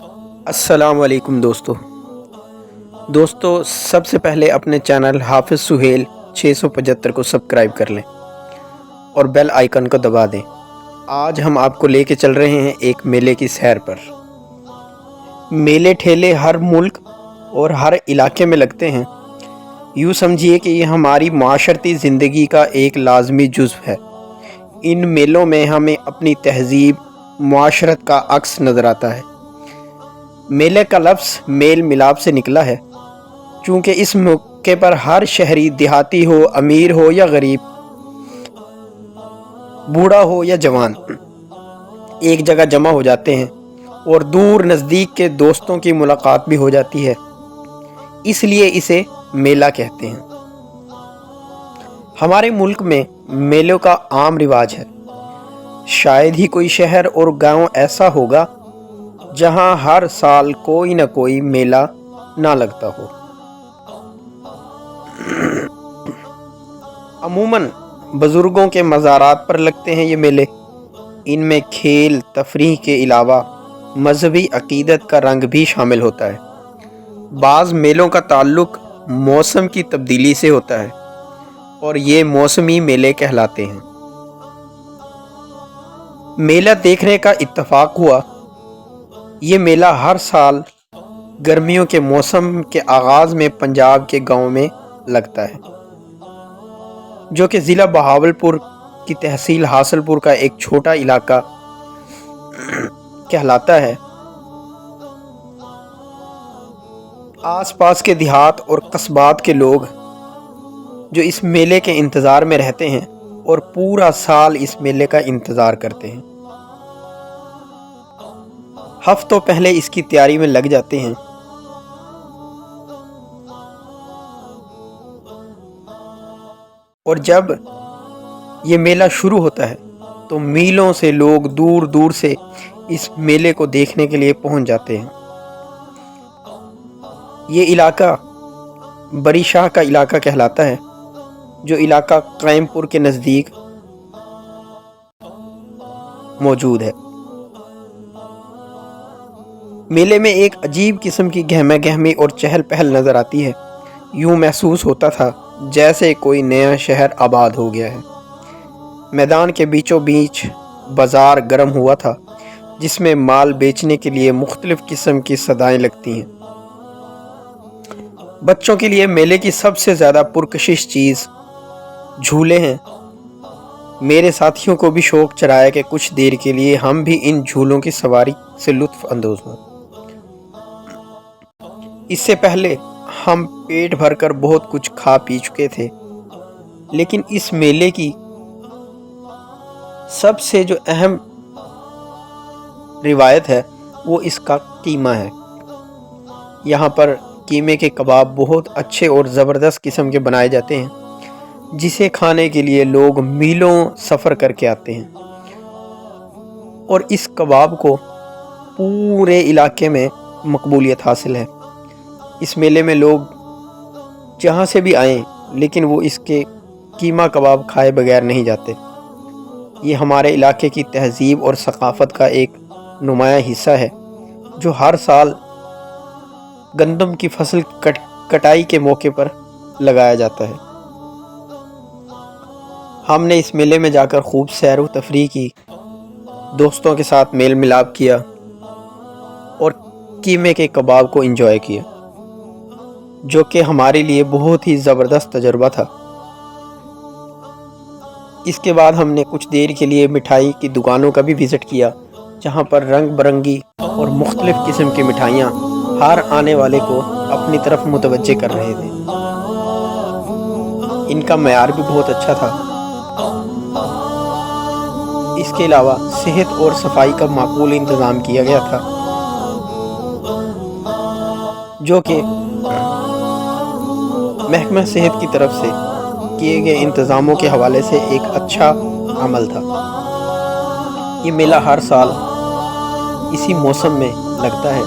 السلام علیکم دوستو سب سے پہلے اپنے چینل حافظ سہیل 675 کو سبسکرائب کر لیں اور بیل آئیکن کو دبا دیں۔ آج ہم آپ کو لے کے چل رہے ہیں ایک میلے کی سیر پر۔ میلے ٹھیلے ہر ملک اور ہر علاقے میں لگتے ہیں۔ یوں سمجھیے کہ یہ ہماری معاشرتی زندگی کا ایک لازمی جزو ہے۔ ان میلوں میں ہمیں اپنی تہذیب، معاشرت کا عکس نظر آتا ہے۔ میلے کا لفظ میل ملاپ سے نکلا ہے، چونکہ اس موقع پر ہر شہری، دیہاتی ہو، امیر ہو یا غریب، بوڑھا ہو یا جوان، ایک جگہ جمع ہو جاتے ہیں اور دور نزدیک کے دوستوں کی ملاقات بھی ہو جاتی ہے، اس لیے اسے میلہ کہتے ہیں۔ ہمارے ملک میں میلوں کا عام رواج ہے۔ شاید ہی کوئی شہر اور گاؤں ایسا ہوگا جہاں ہر سال کوئی نہ کوئی میلہ نہ لگتا ہو۔ عموماً بزرگوں کے مزارات پر لگتے ہیں یہ میلے۔ ان میں کھیل تفریح کے علاوہ مذہبی عقیدت کا رنگ بھی شامل ہوتا ہے۔ بعض میلوں کا تعلق موسم کی تبدیلی سے ہوتا ہے اور یہ موسمی میلے کہلاتے ہیں۔ میلہ دیکھنے کا اتفاق ہوا۔ یہ میلہ ہر سال گرمیوں کے موسم کے آغاز میں پنجاب کے گاؤں میں لگتا ہے، جو کہ ضلع بہاولپور کی تحصیل حاصل پور کا ایک چھوٹا علاقہ کہلاتا ہے۔ آس پاس کے دیہات اور قصبات کے لوگ جو اس میلے کے انتظار میں رہتے ہیں اور پورا سال اس میلے کا انتظار کرتے ہیں، ہفتوں پہلے اس کی تیاری میں لگ جاتے ہیں۔ اور جب یہ میلہ شروع ہوتا ہے تو میلوں سے لوگ دور دور سے اس میلے کو دیکھنے کے لیے پہنچ جاتے ہیں۔ یہ علاقہ بری شاہ کا علاقہ کہلاتا ہے، جو علاقہ قائم پور کے نزدیک موجود ہے۔ میلے میں ایک عجیب قسم کی گہما گہمی اور چہل پہل نظر آتی ہے۔ یوں محسوس ہوتا تھا جیسے کوئی نیا شہر آباد ہو گیا ہے۔ میدان کے بیچوں بیچ بازار گرم ہوا تھا، جس میں مال بیچنے کے لیے مختلف قسم کی صدائیں لگتی ہیں۔ بچوں کے لیے میلے کی سب سے زیادہ پرکشش چیز جھولے ہیں۔ میرے ساتھیوں کو بھی شوق چڑھایا کہ کچھ دیر کے لیے ہم بھی ان جھولوں کی سواری سے لطف اندوز ہوں۔ اس سے پہلے ہم پیٹ بھر کر بہت کچھ کھا پی چکے تھے، لیکن اس میلے کی سب سے جو اہم روایت ہے وہ اس کا قیمہ ہے۔ یہاں پر قیمے کے کباب بہت اچھے اور زبردست قسم کے بنائے جاتے ہیں، جسے کھانے کے لیے لوگ میلوں سفر کر کے آتے ہیں، اور اس کباب کو پورے علاقے میں مقبولیت حاصل ہے۔ اس میلے میں لوگ جہاں سے بھی آئیں، لیکن وہ اس کے قیمہ کباب کھائے بغیر نہیں جاتے۔ یہ ہمارے علاقے کی تہذیب اور ثقافت کا ایک نمایاں حصہ ہے، جو ہر سال گندم کی فصل کٹائی کے موقع پر لگایا جاتا ہے۔ ہم نے اس میلے میں جا کر خوب سیر و تفریح کی، دوستوں کے ساتھ میل ملاپ کیا اور قیمے کے کباب کو انجوائے کیا، جو کہ ہمارے لیے بہت ہی زبردست تجربہ تھا۔ اس کے بعد ہم نے کچھ دیر کے لیے مٹھائی کی دکانوں کا بھی وزٹ کیا، جہاں پر رنگ برنگی اور مختلف قسم کی مٹھائیاں ہر آنے والے کو اپنی طرف متوجہ کر رہے تھے۔ ان کا معیار بھی بہت اچھا تھا۔ اس کے علاوہ صحت اور صفائی کا معقول انتظام کیا گیا تھا، جو کہ محکمہ صحت کی طرف سے کیے گئے انتظاموں کے حوالے سے ایک اچھا عمل تھا۔ یہ میلہ ہر سال اسی موسم میں لگتا ہے۔